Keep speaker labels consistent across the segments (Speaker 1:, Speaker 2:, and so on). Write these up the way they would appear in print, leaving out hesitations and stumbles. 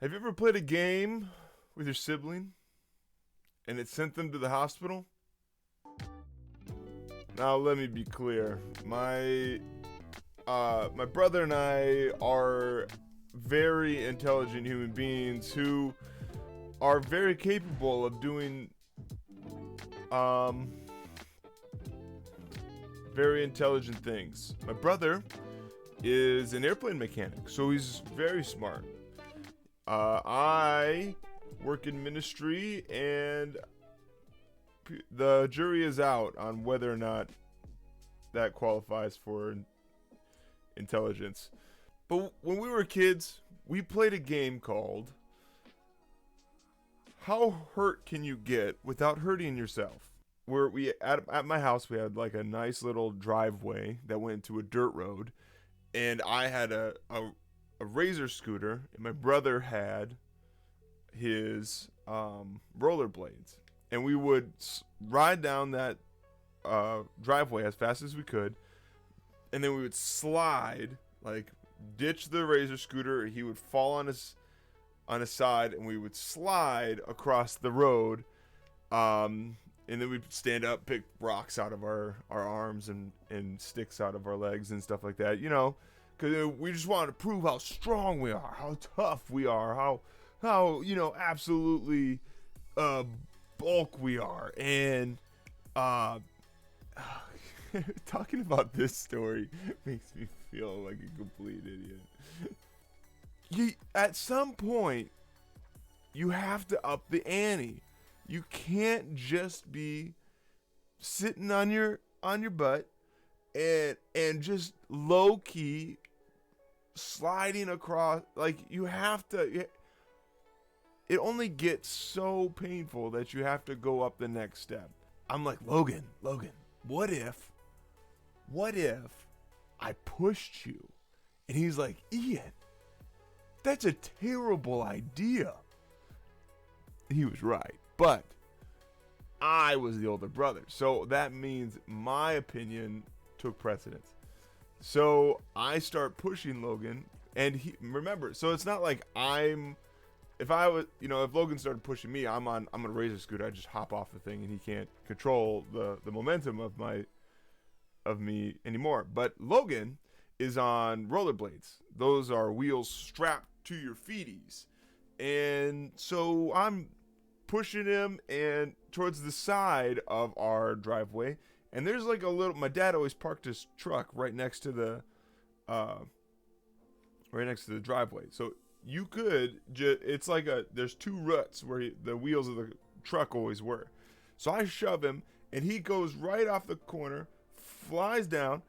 Speaker 1: Have you ever played a game with your sibling and it sent them to the hospital? Now let me be clear. My brother and I are very intelligent human beings who are very capable of doing um very intelligent things. My brother is an airplane mechanic, so he's very smart. I work in ministry, and the jury is out on whether or not that qualifies for intelligence. But when we were kids, we played a game called How Hurt Can You Get Without Hurting Yourself? Where we at my house, we had like a nice little driveway that went to a dirt road, and I had a razor scooter, and my brother had his rollerblades, and we would ride down that driveway as fast as we could, and then we would slide, like ditch the razor scooter. He would fall on his side, and we would slide across the road. And then we'd stand up, pick rocks out of our arms and sticks out of our legs and stuff like that, because we just wanted to prove how strong we are, how tough we are, how absolutely bulk we are. And talking about this story makes me feel like a complete idiot. At some point, you have to up the ante. You can't just be sitting on your butt and just low key sliding across. Like, you have to. It only gets so painful that you have to go up the next step. I'm like, Logan, what if I pushed you? And he's like, Ian, that's a terrible idea. He was right. But I was the older brother, so that means my opinion took precedence. So I start pushing Logan, and remember, so it's not like if Logan started pushing me, I'm on a razor scooter, I just hop off the thing and he can't control the momentum of me anymore. But Logan is on rollerblades. Those are wheels strapped to your feeties. And so I'm pushing him and towards the side of our driveway, and there's like my dad always parked his truck right next to the driveway. So you could it's like there's two ruts where the wheels of the truck always were. So I shove him, and he goes right off the corner, flies down,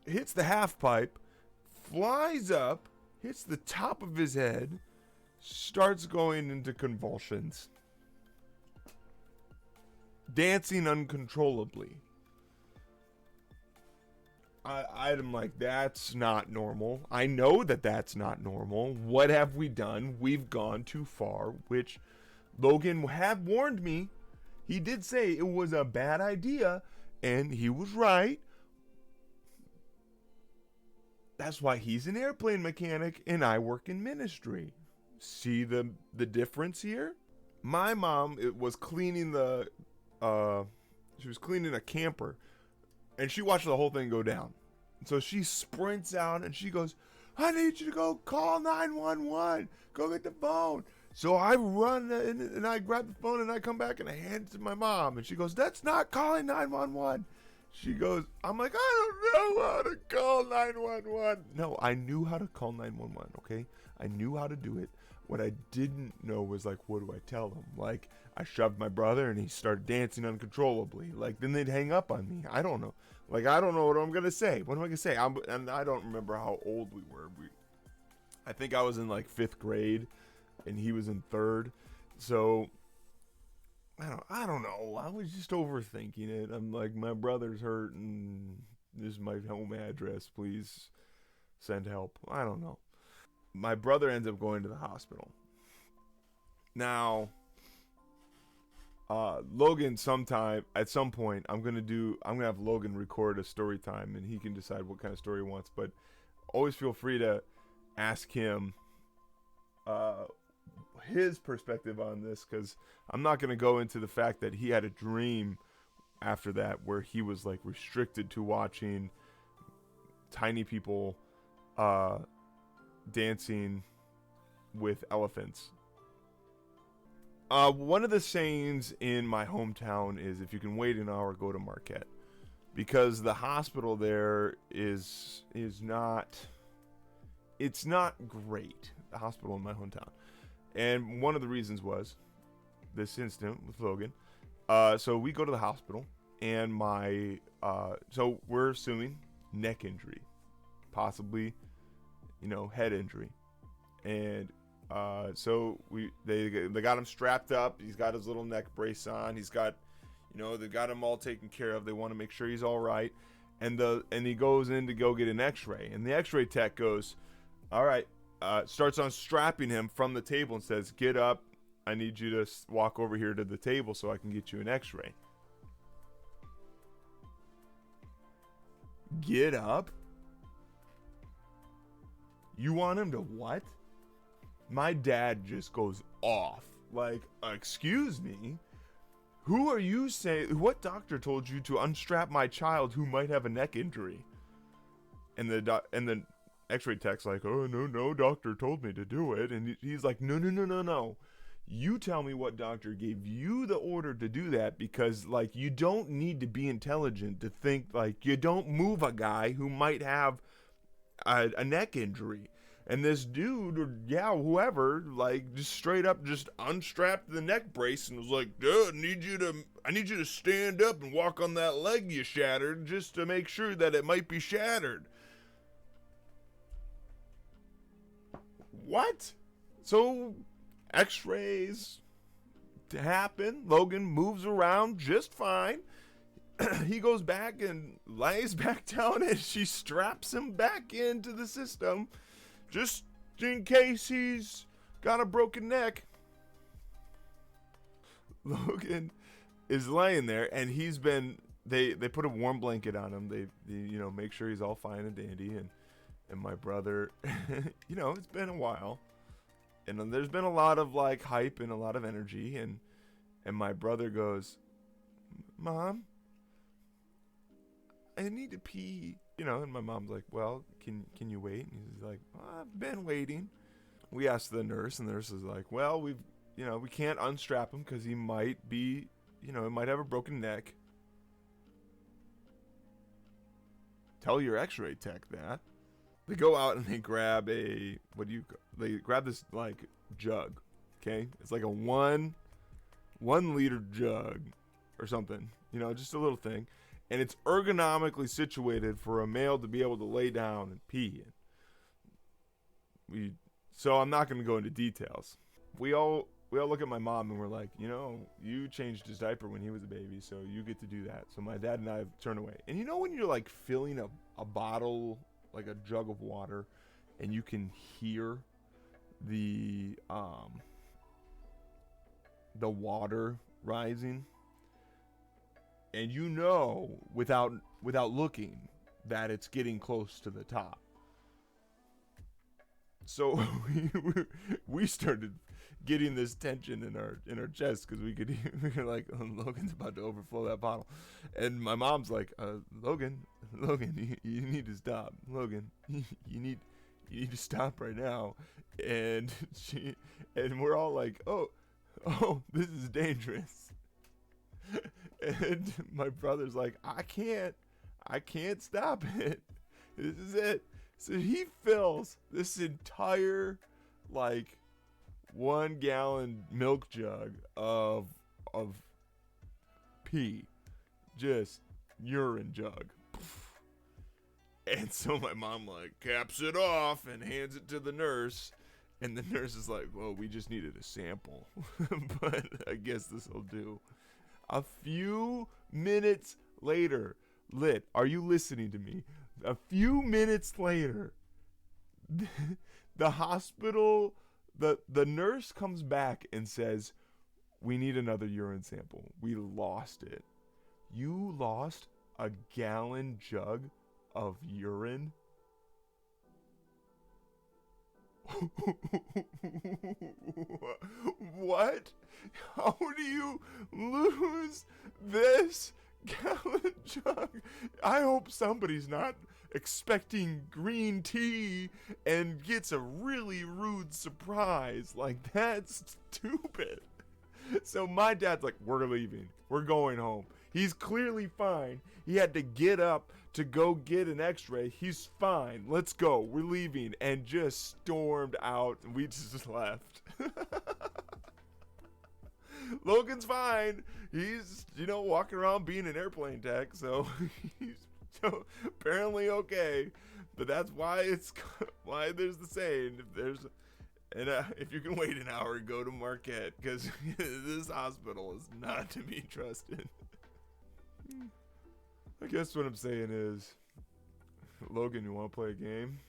Speaker 1: hits the half pipe, flies up, hits the top of his head, starts going into convulsions, dancing uncontrollably. I'm like, that's not normal. I know that that's not normal. What have we done? We've gone too far, which Logan had warned me. He did say it was a bad idea, and he was right. That's why he's an airplane mechanic and I work in ministry. See the difference here? My mom was cleaning she was cleaning a camper, and she watched the whole thing go down. So she sprints out and she goes, I need you to go call 911. Go get the phone. So I run and I grab the phone and I come back and I hand it to my mom, and she goes, that's not calling 911. She goes, I'm like, I don't know how to call 911. No, I knew how to call 911, okay? I knew how to do it. What I didn't know was, like, what do I tell them? Like, I shoved my brother and he started dancing uncontrollably. Like, then they'd hang up on me. I don't know. Like, I don't know what I'm going to say. What am I going to say? And I don't remember how old we were. I think I was in, like, 5th grade and he was in 3rd. So I don't know. I was just overthinking it. I'm like, my brother's hurt and this is my home address. Please send help. I don't know. My brother ends up going to the hospital. Now, Logan at some point, I'm gonna have Logan record a story time, and he can decide what kind of story he wants. But always feel free to ask him uh, his perspective on this, because I'm not going to go into the fact that he had a dream after that where he was like restricted to watching tiny people dancing with elephants. One of the sayings in my hometown is, if you can wait an hour, go to Marquette, because the hospital there is not, it's not great, the hospital in my hometown. And one of the reasons was this incident with Logan. So we go to the hospital, and so we're assuming neck injury, possibly, head injury. And so they got him strapped up. He's got his little neck brace on. He's got, they've got him all taken care of. They want to make sure he's all right. And he goes in to go get an X-ray, and the X-ray tech goes, all right, starts unstrapping him from the table and says, get up. I need you to walk over here to the table so I can get you an X-ray. Get up? You want him to what? My dad just goes off. Like, excuse me? Who are you saying? What doctor told you to unstrap my child who might have a neck injury? And the X-ray tech's like, oh, no, doctor told me to do it. And he's like, no. You tell me what doctor gave you the order to do that, because, like, you don't need to be intelligent to think, like, you don't move a guy who might have a neck injury. And this dude, or whoever, like, just straight up just unstrapped the neck brace and was like, dude, I need you to stand up and walk on that leg you shattered just to make sure that it might be shattered. What? So X-rays happen. Logan moves around just fine. He goes back and lays back down, and she straps him back into the system just in case he's got a broken neck. Logan is laying there, and he's been, they put a warm blanket on him. They make sure he's all fine and dandy. And my brother, it's been a while, and there's been a lot of like hype and a lot of energy, and my brother goes, Mom, I need to pee, and my mom's like, well, can you wait? And he's like, well, I've been waiting. We asked the nurse, and the nurse is like, well, we can't unstrap him because he might be, he might have a broken neck. Tell your X-ray tech that. They go out and they grab they grab this like jug, okay? It's like a one liter jug or something, just a little thing. And it's ergonomically situated for a male to be able to lay down and pee in. So I'm not going to go into details. We all look at my mom and we're like, you changed his diaper when he was a baby, so you get to do that. So my dad and I turn away. And when you're like filling a bottle, like a jug of water, and you can hear the water rising, and without looking that it's getting close to the top. So we started getting this tension in our chest, because we were like, oh, Logan's about to overflow that bottle. And my mom's like, Logan, you need to stop. Logan, you need to stop right now. And we're all like, oh, this is dangerous. And my brother's like, I can't stop it. This is it. So he fills this entire like 1 gallon milk jug of pee, just urine jug. And so my mom like caps it off and hands it to the nurse. And the nurse is like, well, we just needed a sample. But I guess this will do. A few minutes later, are you listening to me? A few minutes later, the hospital, the nurse comes back and says, we need another urine sample. We lost it. You lost a gallon jug of urine? What? How do you lose this gallon jug? I hope somebody's not expecting green tea and gets a really rude surprise. Like, that's stupid. So my dad's like, we're leaving. We're going home. He's clearly fine. He had to get up to go get an x-ray. He's fine. Let's go. We're leaving. And just stormed out. And we just left. Logan's fine. He's, walking around being an airplane tech. So he's apparently okay. But that's why why there's the saying, if you can wait an hour, go to Marquette, because this hospital is not to be trusted. I guess what I'm saying is, Logan, you want to play a game?